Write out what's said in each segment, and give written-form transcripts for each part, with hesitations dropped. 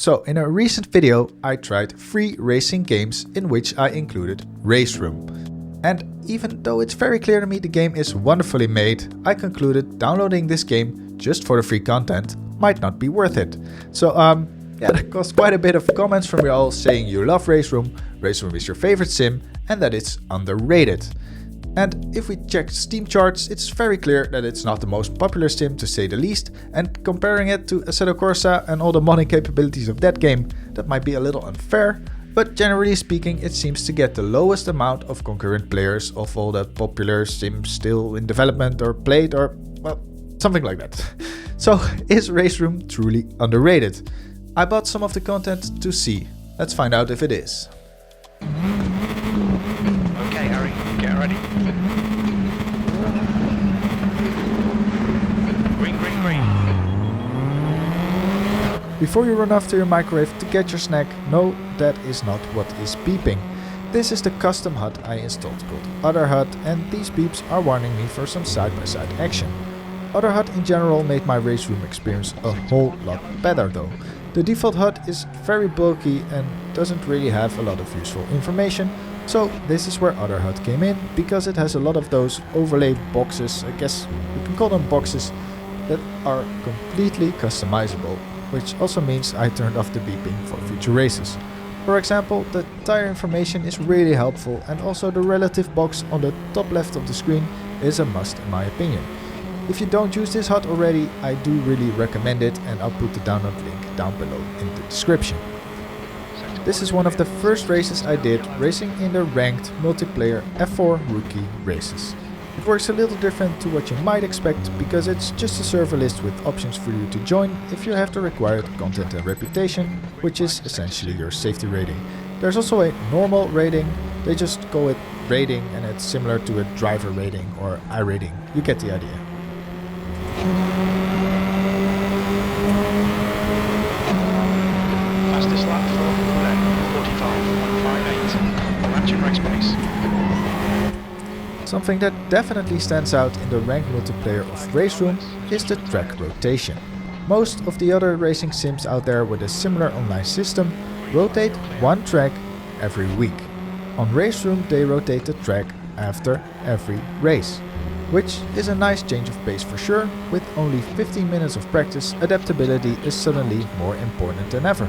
So in a recent video I tried free racing games in which I included Raceroom. And even though it's very clear to me the game is wonderfully made, I concluded downloading this game just for the free content might not be worth it. So yeah, that caused quite a bit of comments from you all saying you love Raceroom, Raceroom is your favorite sim and that it's underrated. And if we check Steam charts, it's very clear that it's not the most popular sim to say the least, and comparing it to Assetto Corsa and all the modding capabilities of that game, that might be a little unfair, but generally speaking it seems to get the lowest amount of concurrent players of all the popular sims still in development or played or, well, something like that. So is Raceroom truly underrated? I bought some of the content to see. Let's find out if it is. Okay, Harry, get ready. Green, green, green. Before you run off to your microwave to get your snack, no, that is not what is beeping. This is the custom HUD I installed called Other HUD, and these beeps are warning me for some side-by-side action. Other HUD in general made my Raceroom experience a whole lot better though. The default HUD is very bulky and doesn't really have a lot of useful information. So this is where Other HUD came in, because it has a lot of those overlay boxes, I guess you can call them boxes, that are completely customizable, which also means I turned off the beeping for future races. For example, the tire information is really helpful, and also the relative box on the top left of the screen is a must in my opinion. If you don't use this HUD already, I do really recommend it, and I'll put the download link down below in the description. This is one of the first races I did, racing in the ranked multiplayer F4 rookie races. It works a little different to what you might expect, because it's just a server list with options for you to join if you have the required content and reputation, which is essentially your safety rating. There's also a normal rating, they just call it rating, and it's similar to a driver rating or iRating, you get the idea. Fastest lap for 45.58. Matching race pace. Something that definitely stands out in the ranked multiplayer of Raceroom is the track rotation. Most of the other racing sims out there with a similar online system rotate one track every week. On Raceroom they rotate the track after every race, which is a nice change of pace for sure. With only 15 minutes of practice, adaptability is suddenly more important than ever.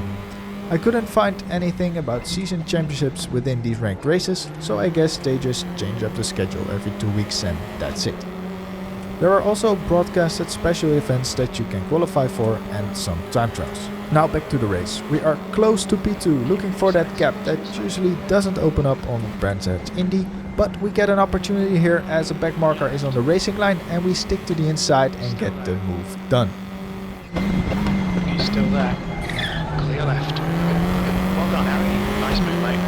I couldn't find anything about season championships within these ranked races, so I guess they just change up the schedule every 2 weeks and that's it. There are also broadcasted special events that you can qualify for and some time trials. Now back to the race. We are close to P2, looking for that gap that usually doesn't open up on Brands Hatch Indy, but we get an opportunity here as a back marker is on the racing line and we stick to the inside and get the move done. He's still there. Clear left. Well done, Harry. Nice move, mate.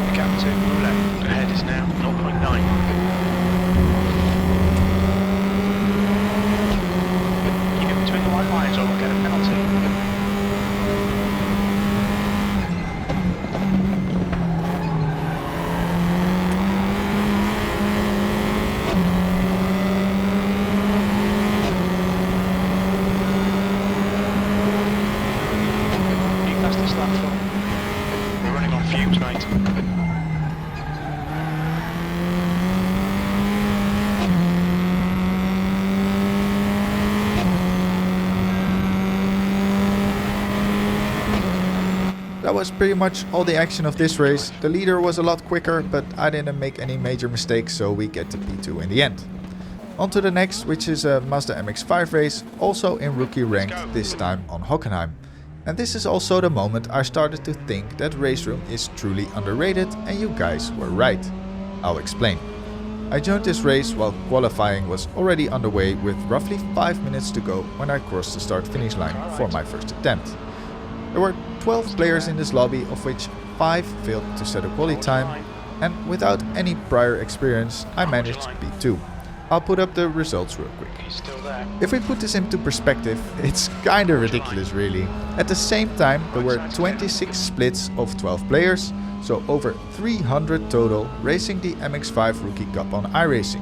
The gap to Roulet ahead is now 0.9. Keep it between the white lines or we'll get a penalty. We're running on fumes, mate. That was pretty much all the action of this race. The leader was a lot quicker, but I didn't make any major mistakes, so we get to P2 in the end. On to the next, which is a Mazda MX-5 race, also in rookie ranked, this time on Hockenheim. And this is also the moment I started to think that Raceroom is truly underrated, and you guys were right. I'll explain. I joined this race while qualifying was already underway with roughly 5 minutes to go when I crossed the start-finish line for my first attempt. There were 12 players in this lobby, of which 5 failed to set a quali time, and without any prior experience I managed P2. I'll put up the results real quick. If we put this into perspective, it's kinda ridiculous really. At the same time there were 26 splits of 12 players, so over 300 total racing the MX-5 Rookie Cup on iRacing.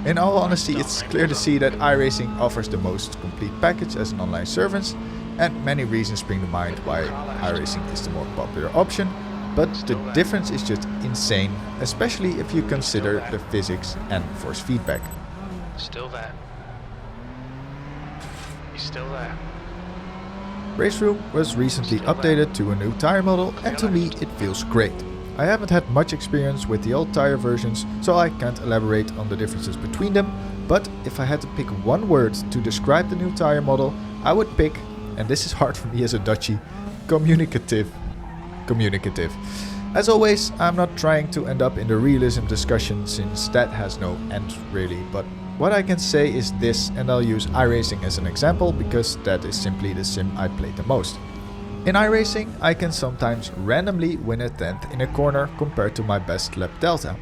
In all honesty, it's clear to see that iRacing offers the most complete package as an online service, and many reasons spring to mind why iRacing is the more popular option, but the difference is just insane, especially if you consider the physics and force feedback. Still there. He's still there. Raceroom was recently updated to a new tire model, and to me it feels great. I haven't had much experience with the old tire versions, so I can't elaborate on the differences between them, but if I had to pick one word to describe the new tire model, I would pick, and this is hard for me as a Dutchie, communicative. Communicative. As always, I'm not trying to end up in the realism discussion since that has no end really, but what I can say is this, and I'll use iRacing as an example because that is simply the sim I play the most. In iRacing, I can sometimes randomly win a 10th in a corner compared to my best lap delta.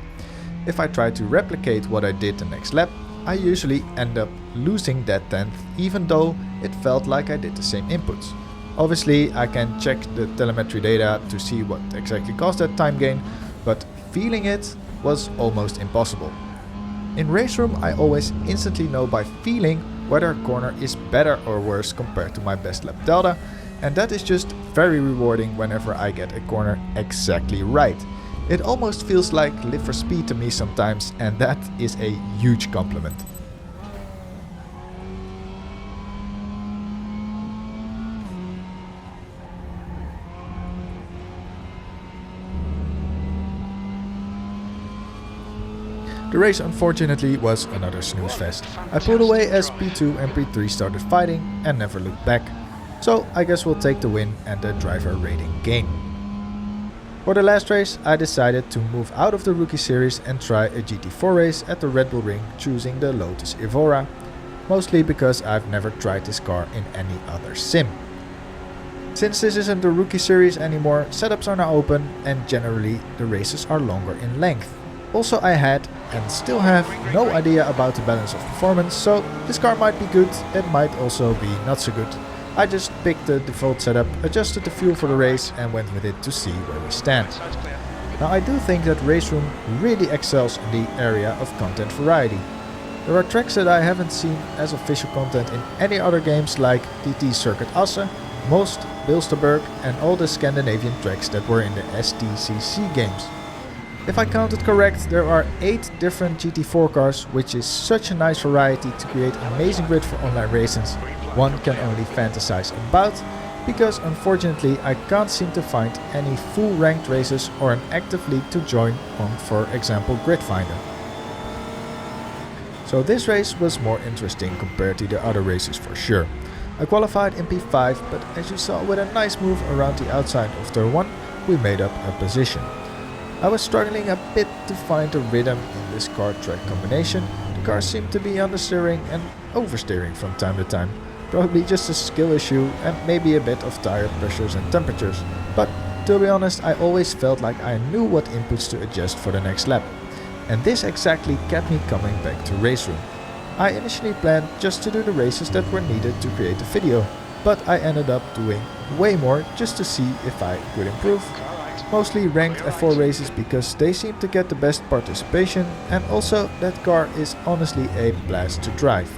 If I try to replicate what I did the next lap, I usually end up losing that 10th even though it felt like I did the same inputs. Obviously, I can check the telemetry data to see what exactly caused that time gain, but feeling it was almost impossible. In Raceroom, I always instantly know by feeling whether a corner is better or worse compared to my best lap delta, and that is just very rewarding whenever I get a corner exactly right. It almost feels like Live for Speed to me sometimes, and that is a huge compliment. The race unfortunately was another snooze fest. I pulled away as P2 and P3 started fighting and never looked back. So I guess we'll take the win and the driver rating gain. For the last race I decided to move out of the Rookie Series and try a GT4 race at the Red Bull Ring, choosing the Lotus Evora. Mostly because I've never tried this car in any other sim. Since this isn't the Rookie Series anymore, setups are now open and generally the races are longer in length. Also, I had and still have no idea about the balance of performance, so this car might be good, it might also be not so good. I just picked the default setup, adjusted the fuel for the race and went with it to see where we stand. Now I do think that Raceroom really excels in the area of content variety. There are tracks that I haven't seen as official content in any other games like TT Circuit Asse, Most, Bilsterberg and all the Scandinavian tracks that were in the STCC games. If I counted correct, there are 8 different GT4 cars, which is such a nice variety to create an amazing grid for online races. One can only fantasize about, because unfortunately I can't seem to find any full ranked races or an active league to join on, for example, Grid Finder. So this race was more interesting compared to the other races for sure. I qualified in P5, but as you saw with a nice move around the outside of turn 1, we made up a position. I was struggling a bit to find a rhythm in this car track combination. The car seemed to be understeering and oversteering from time to time. Probably just a skill issue and maybe a bit of tire pressures and temperatures. But to be honest, I always felt like I knew what inputs to adjust for the next lap. And this exactly kept me coming back to Raceroom. I initially planned just to do the races that were needed to create a video, but I ended up doing way more just to see if I could improve. Mostly ranked F4 races because they seem to get the best participation, and also that car is honestly a blast to drive.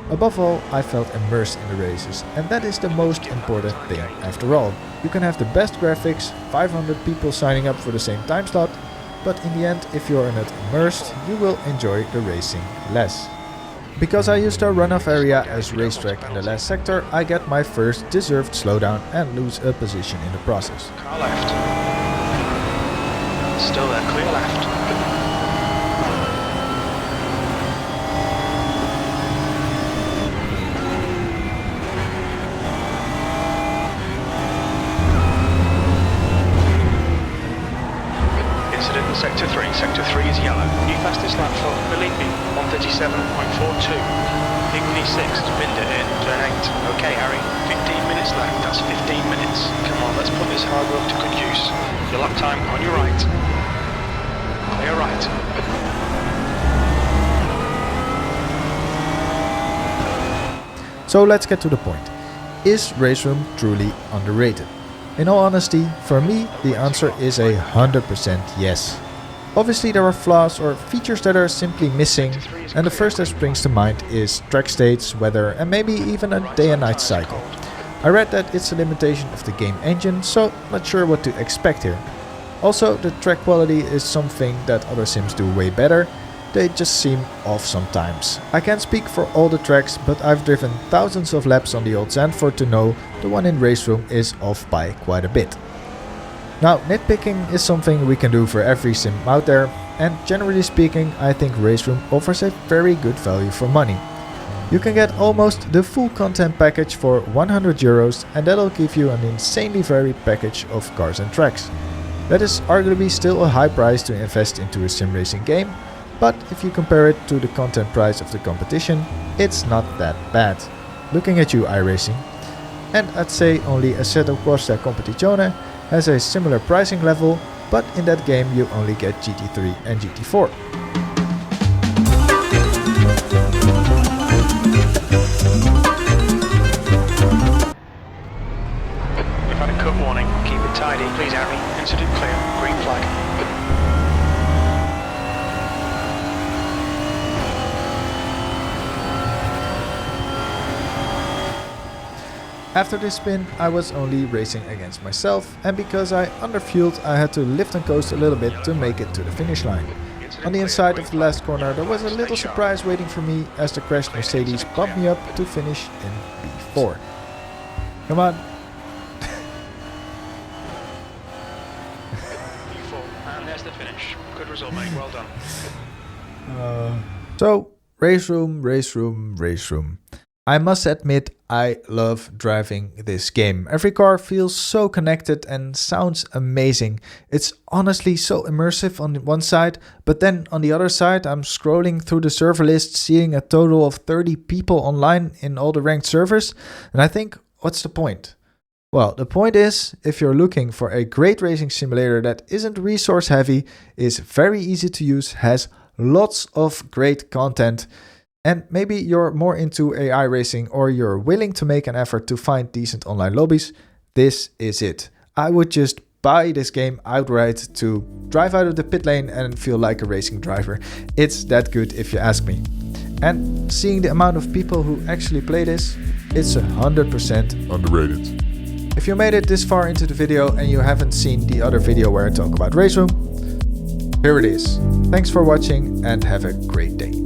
Above all, I felt immersed in the races, and that is the most important thing after all. You can have the best graphics, 500 people signing up for the same time slot, but in the end, if you're not immersed, you will enjoy the racing less. Because I used a runoff area as racetrack in the last sector, I get my first deserved slowdown and lose a position in the process. Car left. Still there, clear left. Incident in Sector 3. Sector 3 is yellow. New fastest lap for Felipe, 137.42. Big P6, Binder in, turn 8. Okay, Harry, 15 minutes left. That's 15 minutes. Come on, let's put this hard work to good use. Your lap time on your right. Clear right. So let's get to the point. Is Raceroom truly underrated? In all honesty, for me, the answer is 100% yes. Obviously there are flaws or features that are simply missing, and the first that springs to mind is track states, weather and maybe even a day and night cycle. I read that it's a limitation of the game engine, so not sure what to expect here. Also, the track quality is something that other sims do way better, they just seem off sometimes. I can't speak for all the tracks, but I've driven thousands of laps on the old Zandvoort to know the one in Raceroom is off by quite a bit. Now, nitpicking is something we can do for every sim out there, and generally speaking I think Raceroom offers a very good value for money. You can get almost the full content package for €100 and that'll give you an insanely varied package of cars and tracks. That is arguably still a high price to invest into a sim racing game, but if you compare it to the content price of the competition, it's not that bad. Looking at you iRacing. And I'd say only Assetto Corsa Competizione has a similar pricing level, but in that game you only get GT3 and GT4. We've had a cut warning. Keep it tidy, please, Harry. Incident clear. Green flag. After this spin, I was only racing against myself, and because I underfueled, I had to lift and coast a little bit to make it to the finish line. On the inside of the last corner, there was a little surprise waiting for me as the crashed Mercedes bumped me up to finish in P4. Come on. P4, and there's the finish. Good result, mate. Well done. So, Raceroom. I must admit, I love driving this game. Every car feels so connected and sounds amazing. It's honestly so immersive on one side, but then on the other side I'm scrolling through the server list, seeing a total of 30 people online in all the ranked servers, and I think, what's the point? Well, the point is, if you're looking for a great racing simulator that isn't resource heavy, is very easy to use, has lots of great content, and maybe you're more into AI racing or you're willing to make an effort to find decent online lobbies, this is it. I would just buy this game outright to drive out of the pit lane and feel like a racing driver. It's that good if you ask me. And seeing the amount of people who actually play this, it's 100% underrated. If you made it this far into the video and you haven't seen the other video where I talk about Raceroom, here it is. Thanks for watching and have a great day.